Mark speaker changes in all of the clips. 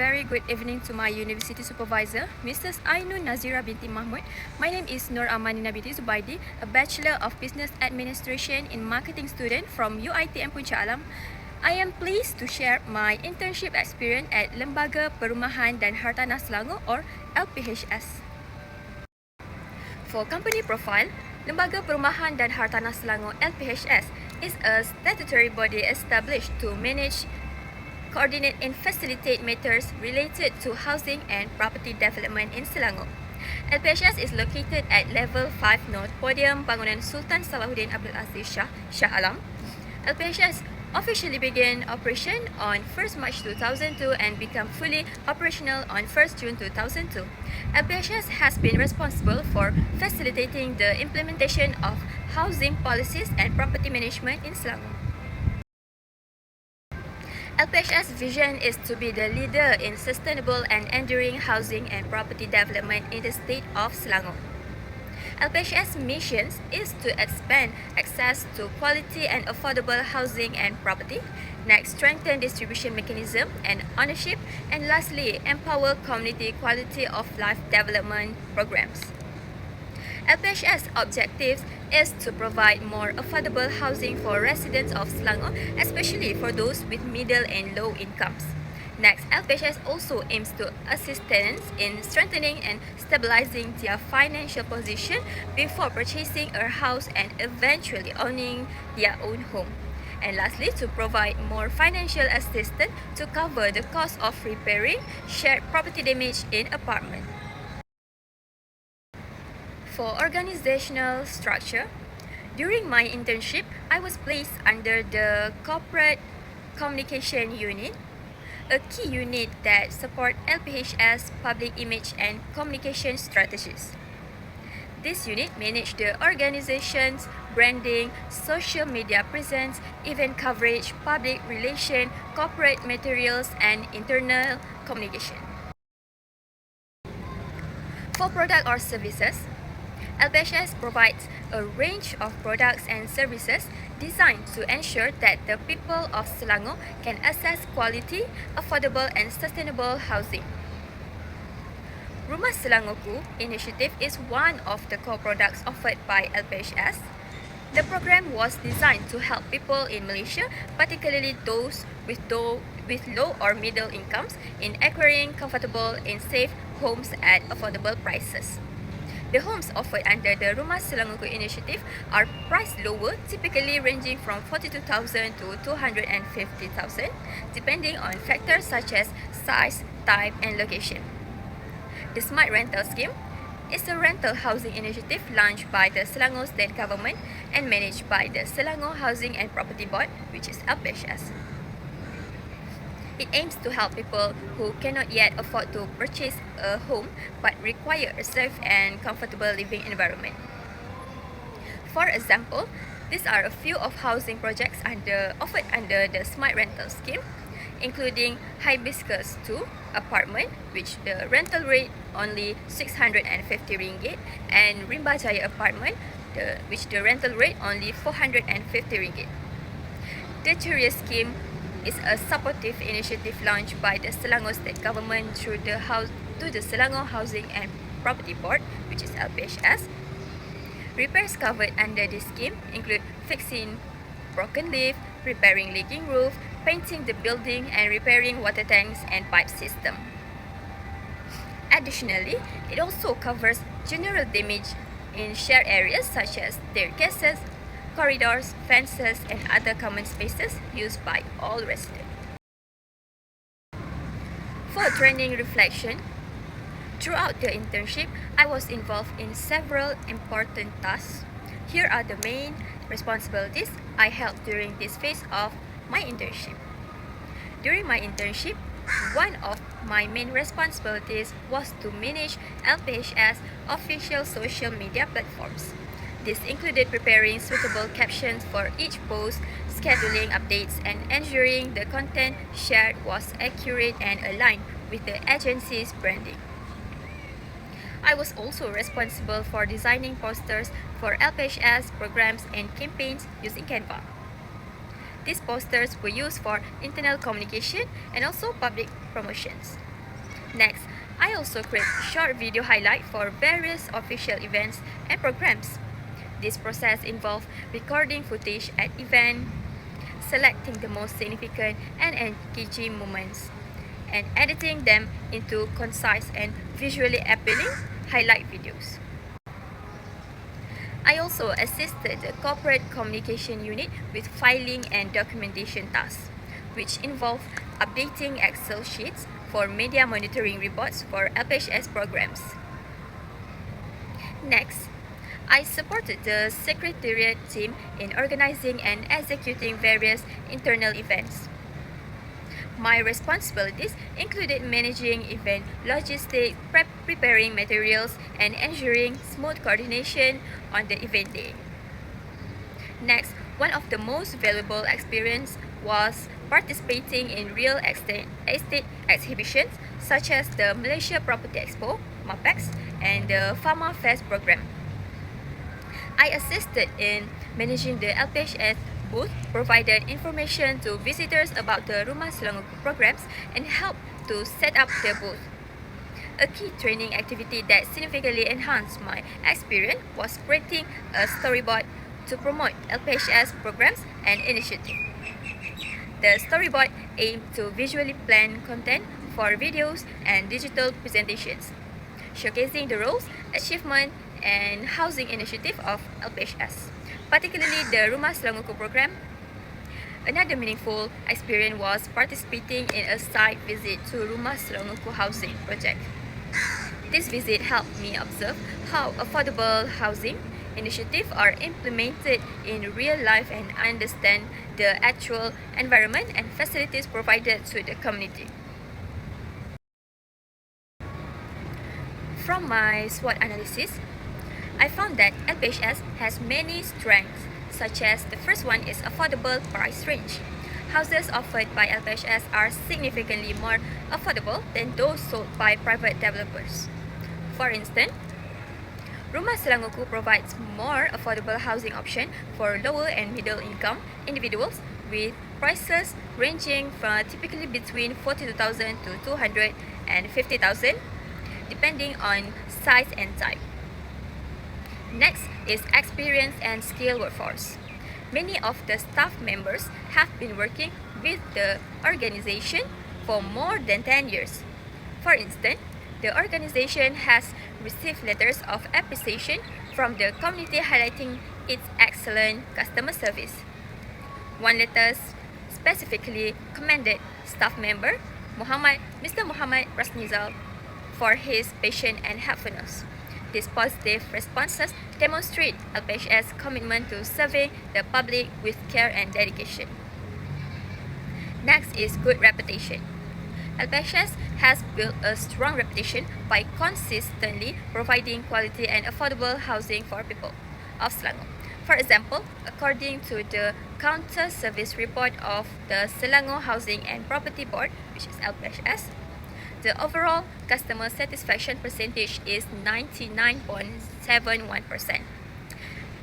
Speaker 1: very good evening to my university supervisor, Mrs. Ainun Nazira binti Mahmud. My name is Nur Amanina binti Zubaidi, a Bachelor of Business Administration in Marketing student from UiTM Puncak Alam. I am pleased to share my internship experience at Lembaga Perumahan dan Hartanah Selangor or LPHS. For company profile, Lembaga Perumahan dan Hartanah Selangor LPHS is a statutory body established to manage, coordinate and facilitate matters related to housing and property development in Selangor. LPHS is located at level 5 North Podium Bangunan Sultan Salahuddin Abdul Aziz Shah Alam. LPHS officially began operation on 1st March 2002 and became fully operational on 1st June 2002. LPHS has been responsible for facilitating the implementation of housing policies and property management in Selangor. LPHS vision is to be the leader in sustainable and enduring housing and property development in the state of Selangor. LPHS mission is to expand access to quality and affordable housing and property, next strengthen distribution mechanism and ownership, and lastly empower community quality of life development programs. LPHS objectives is to provide more affordable housing for residents of Selangor, especially for those with middle and low incomes. Next, LPHS also aims to assist tenants in strengthening and stabilizing their financial position before purchasing a house and eventually owning their own home. And lastly, to provide more financial assistance to cover the cost of repairing shared property damage in apartment. For organizational structure, during my internship, I was placed under the Corporate Communication Unit, a key unit that supports LPHS public image and communication strategies. This unit manages the organization's branding, social media presence, event coverage, public relations, corporate materials, and internal communication. For product or services, LPHS provides a range of products and services designed to ensure that the people of Selangor can access quality, affordable and sustainable housing. Rumah Selangorku initiative is one of the core products offered by LPHS. The program was designed to help people in Malaysia, particularly those with low or middle incomes, in acquiring comfortable and safe homes at affordable prices. The homes offered under the Rumah Selangorku initiative are priced lower, typically ranging from 42,000 to 250,000, depending on factors such as size, type, and location. The Smart Rental Scheme is a rental housing initiative launched by the Selangor State Government and managed by the Selangor Housing and Property Board, which is LPHS. It aims to help people who cannot yet afford to purchase a home but require a safe and comfortable living environment. For example, these are a few of housing projects offered under the Smart Rental Scheme, including Hibiscus 2 apartment, which the rental rate only 650 ringgit, and Rimba Jaya apartment, which the rental rate only 450 ringgit. The Ceria scheme is a supportive initiative launched by the Selangor State Government through the Selangor Housing and Property Board, which is LPHS. Repairs covered under this scheme include fixing broken leaf, repairing leaking roof, painting the building, and repairing water tanks and pipe system. Additionally, it also covers general damage in shared areas such as staircases, corridors, fences, and other common spaces used by all residents. For training reflection, throughout the internship, I was involved in several important tasks. Here are the main responsibilities I held during this phase of my internship. During my internship, one of my main responsibilities was to manage LPHS official social media platforms. This included preparing suitable captions for each post, scheduling updates, and ensuring the content shared was accurate and aligned with the agency's branding. I was also responsible for designing posters for LPHS programs and campaigns using Canva. These posters were used for internal communication and also public promotions. Next, I also create short video highlight for various official events and programs. This process involves recording footage at event, selecting the most significant and engaging moments, and editing them into concise and visually appealing highlight videos. I also assisted the corporate communication unit with filing and documentation tasks, which involve updating Excel sheets for media monitoring reports for LPHS programs. Next, I supported the Secretariat team in organizing and executing various internal events. My responsibilities included managing event logistics, preparing materials, and ensuring smooth coordination on the event day. Next, one of the most valuable experiences was participating in real estate exhibitions such as the Malaysia Property Expo, MAPEX, and the Pharma Fest program. I assisted in managing the LPHS booth, provided information to visitors about the Rumah Selangorku programs, and helped to set up the booth. A key training activity that significantly enhanced my experience was creating a storyboard to promote LPHS programs and initiatives. The storyboard aimed to visually plan content for videos and digital presentations, showcasing the roles, achievements, and housing initiative of LPHS, particularly the Rumah Selangorku program. Another meaningful experience was participating in a site visit to Rumah Selangorku housing project. This visit helped me observe how affordable housing initiatives are implemented in real life and understand the actual environment and facilities provided to the community. From my SWOT analysis, I found that LPHS has many strengths, such as the first one is affordable price range. Houses offered by LPHS are significantly more affordable than those sold by private developers. For instance, Rumah Selangorku provides more affordable housing options for lower and middle income individuals with prices ranging from typically between 42,000 to 250,000 depending on size and type. Next is experience and skilled workforce. Many of the staff members have been working with the organization for more than 10 years. For instance, the organization has received letters of appreciation from the community highlighting its excellent customer service. One letter specifically commended staff member Mr. Muhammad Rasnizal for his patience and helpfulness. These positive responses demonstrate LPHS' commitment to serving the public with care and dedication. Next is good reputation. LPHS has built a strong reputation by consistently providing quality and affordable housing for people of Selangor. For example, according to the Counter Service Report of the Selangor Housing and Property Board, which is LPHS, the overall customer satisfaction percentage is 99.71%.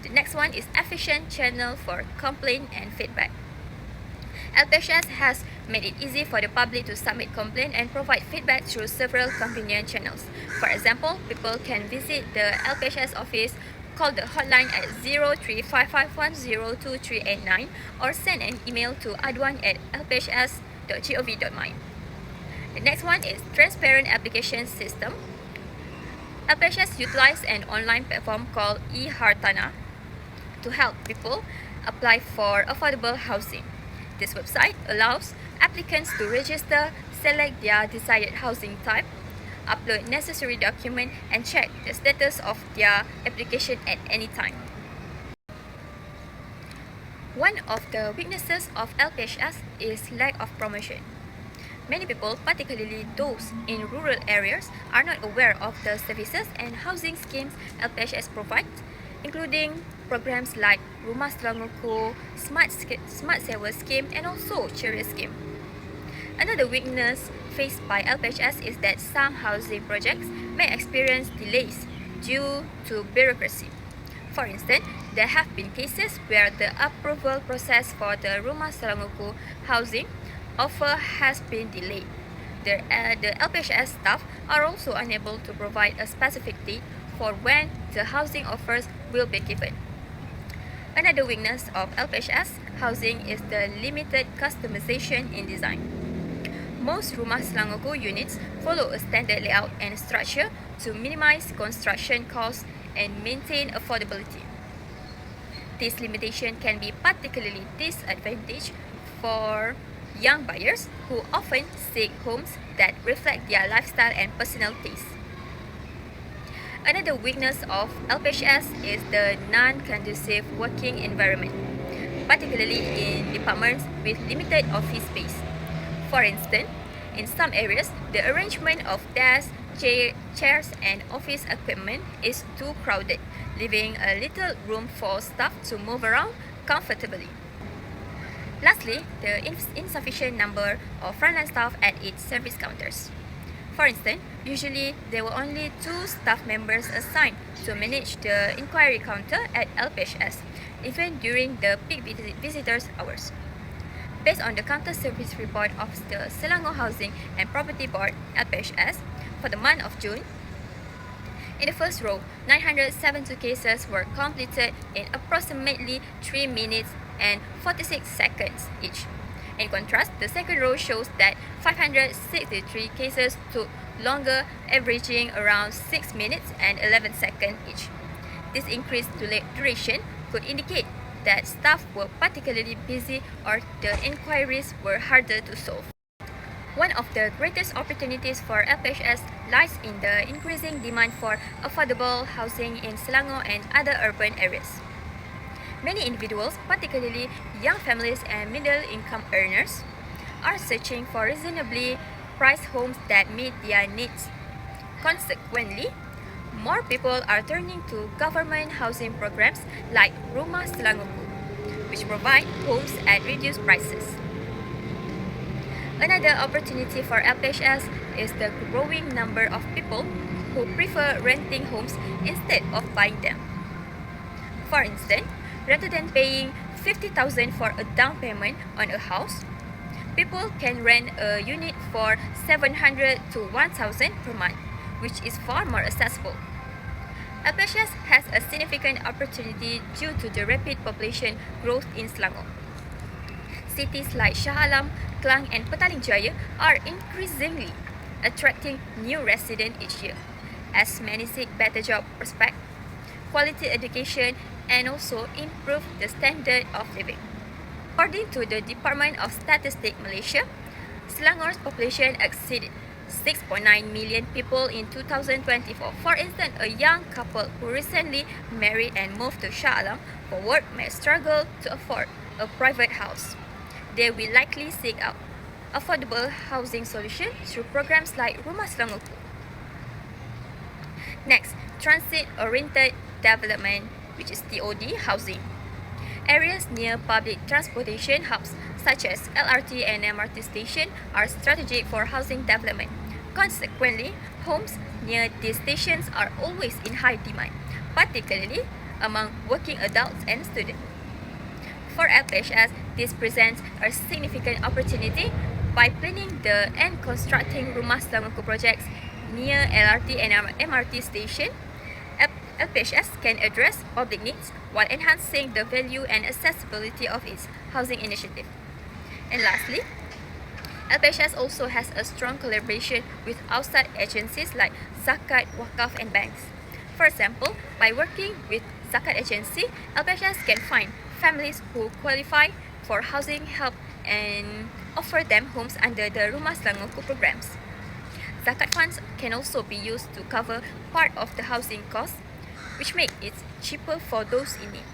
Speaker 1: The next one is efficient channel for complaint and feedback. LPHS has made it easy for the public to submit complaint and provide feedback through several convenient channels. For example, people can visit the LPHS office, call the hotline at 0355102389 or send an email to aduan@lphs.gov.my. The next one is transparent application system. LPHS utilized an online platform called e-Hartana to help people apply for affordable housing. This website allows applicants to register, select their desired housing type, upload necessary documents, and check the status of their application at any time. One of the weaknesses of LPHS is lack of promotion. Many people, particularly those in rural areas, are not aware of the services and housing schemes LPHS provides, including programs like Rumah Selangorku, Smart Sewa Scheme, and also Ceria Scheme. Another weakness faced by LPHS is that some housing projects may experience delays due to bureaucracy. For instance, there have been cases where the approval process for the Rumah Selangorku housing offer has been delayed. the LPHS staff are also unable to provide a specific date for when the housing offers will be given. Another weakness of LPHS housing is the limited customization in design. Most Rumah Selangorku units follow a standard layout and structure to minimize construction costs and maintain affordability. This limitation can be particularly disadvantageous for young buyers who often seek homes that reflect their lifestyle and personal taste. Another weakness of LPHS is the non-conducive working environment, particularly in departments with limited office space. For instance, in some areas, the arrangement of desks, chairs, and office equipment is too crowded, leaving a little room for staff to move around comfortably. Lastly, the insufficient number of frontline staff at its service counters. For instance, usually there were only 2 staff members assigned to manage the inquiry counter at LPHS, even during the peak visitors hours. Based on the counter service report of the Selangor Housing and Property Board (LPHS) for the month of June, in the first row, 972 cases were completed in approximately 3 minutes and 46 seconds each. In contrast, the second row shows that 563 cases took longer, averaging around 6 minutes and 11 seconds each. This increased duration could indicate that staff were particularly busy or the inquiries were harder to solve. One of the greatest opportunities for LPHS lies in the increasing demand for affordable housing in Selangor and other urban areas. Many individuals, particularly young families and middle-income earners, are searching for reasonably priced homes that meet their needs. Consequently, more people are turning to government housing programs like Rumah Selangorku, which provide homes at reduced prices. Another opportunity for LPHS is the growing number of people who prefer renting homes instead of buying them. For instance, rather than paying 50,000 for a down payment on a house, people can rent a unit for 700 to 1,000 per month, which is far more accessible. LPHS has a significant opportunity due to the rapid population growth in Selangor. Cities like Shah Alam, Klang, and Petaling Jaya are increasingly attracting new residents each year, as many seek better job prospects, quality education, and also improve the standard of living. According to the Department of Statistics Malaysia, Selangor's population exceeded 6.9 million people in 2024. For instance, a young couple who recently married and moved to Shah Alam for work may struggle to afford a private house. They will likely seek out affordable housing solutions through programs like Rumah Selangorku. Next, transit-oriented development, which is TOD housing. Areas near public transportation hubs such as LRT and MRT station are strategic for housing development. Consequently, homes near these stations are always in high demand, particularly among working adults and students. For LPHS, this presents a significant opportunity by planning and constructing Rumah Selangorku projects near LRT and MRT station. LPHS can address public needs while enhancing the value and accessibility of its housing initiative. And lastly, LPHS also has a strong collaboration with outside agencies like Zakat, Wakaf, and banks. For example, by working with Zakat agency, LPHS can find families who qualify for housing help and offer them homes under the Rumah Selangorku programs. Zakat funds can also be used to cover part of the housing costs, which make it cheaper for those in need.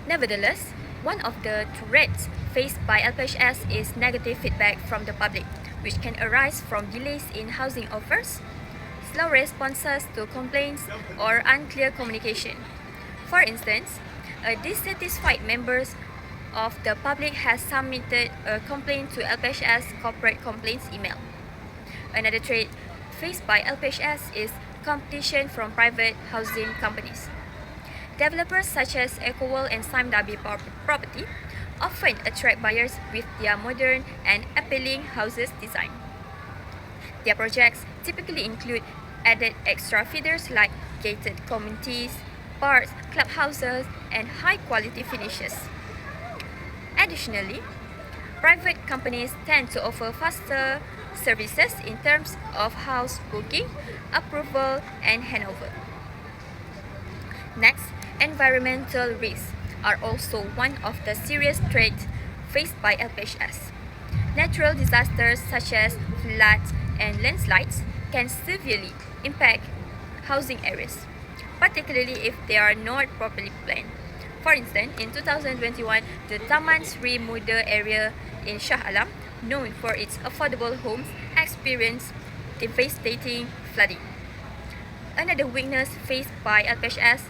Speaker 1: Nevertheless, one of the threats faced by LPHS is negative feedback from the public, which can arise from delays in housing offers, slow responses to complaints, or unclear communication. For instance, a dissatisfied members of the public has submitted a complaint to LPHS corporate complaints email. Another threat faced by LPHS is competition from private housing companies. Developers such as EcoWorld and Sime Darby Property often attract buyers with their modern and appealing houses design. Their projects typically include added extra features like gated communities, parks, clubhouses, and high-quality finishes. Additionally, private companies tend to offer faster services in terms of house booking, approval, and handover. Next, environmental risks are also one of the serious threats faced by LPHS. Natural disasters such as floods and landslides can severely impact housing areas, particularly if they are not properly planned. For instance, in 2021, the Taman Sri Muda area in Shah Alam, known for its affordable homes, experienced devastating flooding. Another weakness faced by LPHS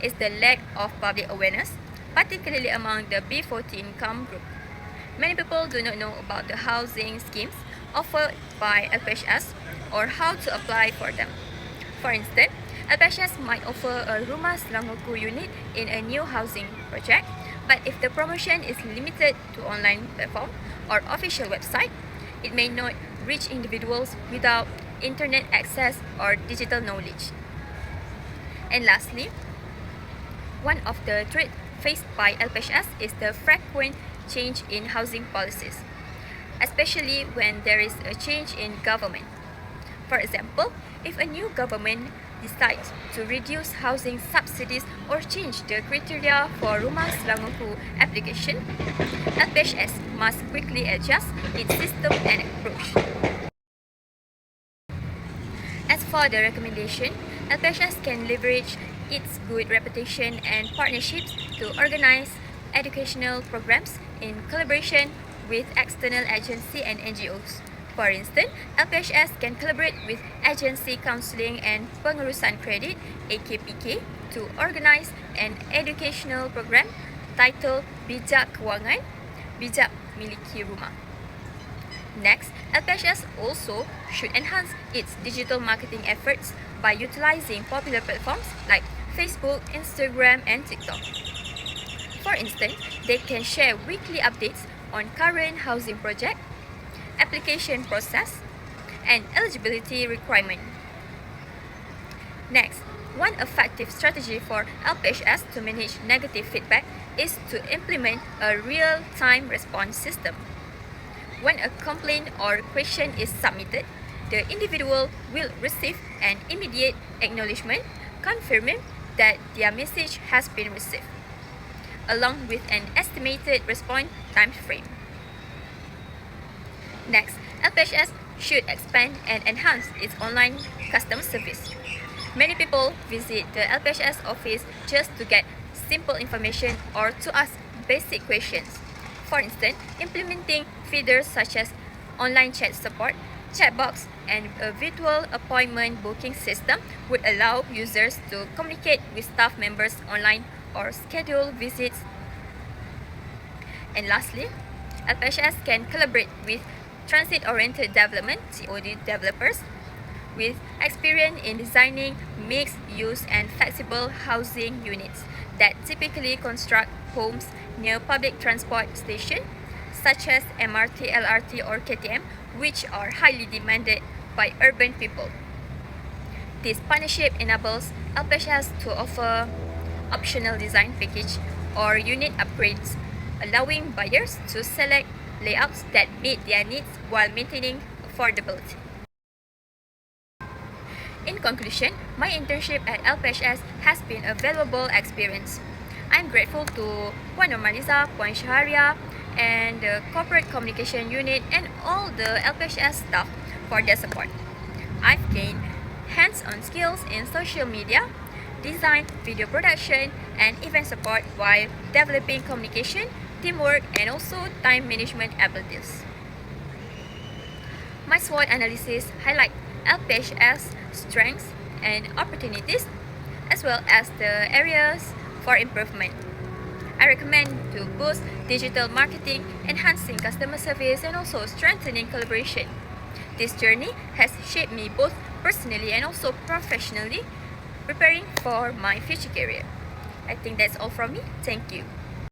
Speaker 1: is the lack of public awareness, particularly among the B40 income group. Many people do not know about the housing schemes offered by LPHS or how to apply for them. For instance, LPHS might offer a Rumah Selangorku unit in a new housing project, but if the promotion is limited to online platform or official website, it may not reach individuals without internet access or digital knowledge. And lastly, one of the threats faced by LPHS is the frequent change in housing policies, especially when there is a change in government. For example, if a new government decides to reduce housing subsidies or change the criteria for Rumah Selangorku application, LPHS must quickly adjust its system and approach. As for the recommendation, LPHS can leverage its good reputation and partnerships to organize educational programs in collaboration with external agencies and NGOs. For instance, LPHS can collaborate with Agency Counseling and Pengurusan Kredit (AKPK) to organize an educational program titled Bijak Kewangan, Bijak Miliki Rumah. Next, LPHS also should enhance its digital marketing efforts by utilizing popular platforms like Facebook, Instagram, and TikTok. For instance, they can share weekly updates on current housing projects, application process, and eligibility requirement. Next, one effective strategy for LPHS to manage negative feedback is to implement a real-time response system. When a complaint or question is submitted, the individual will receive an immediate acknowledgement confirming that their message has been received, along with an estimated response time frame. Next, LPHS should expand and enhance its online customer service. Many people visit the LPHS office just to get simple information or to ask basic questions. For instance, implementing features such as online chat support, chat box, and a virtual appointment booking system would allow users to communicate with staff members online or schedule visits. And lastly, LPHS can collaborate with transit-oriented development (TOD) developers with experience in designing mixed-use and flexible housing units that typically construct homes near public transport stations such as MRT, LRT, or KTM, which are highly demanded by urban people. This partnership enables LPHS to offer optional design package or unit upgrades, allowing buyers to select layouts that meet their needs while maintaining affordability. In conclusion, my internship at LPHS has been a valuable experience. I'm grateful to Puan Normaliza, Puan Shaharia, and the Corporate Communication Unit and all the LPHS staff for their support. I've gained hands-on skills in social media, design, video production, and event support while developing communication, teamwork, and also time management abilities. My SWOT analysis highlights LPHS strengths and opportunities, as well as the areas for improvement. I recommend to boost digital marketing, enhancing customer service, and also strengthening collaboration. This journey has shaped me both personally and also professionally, preparing for my future career. I think that's all from me. Thank you.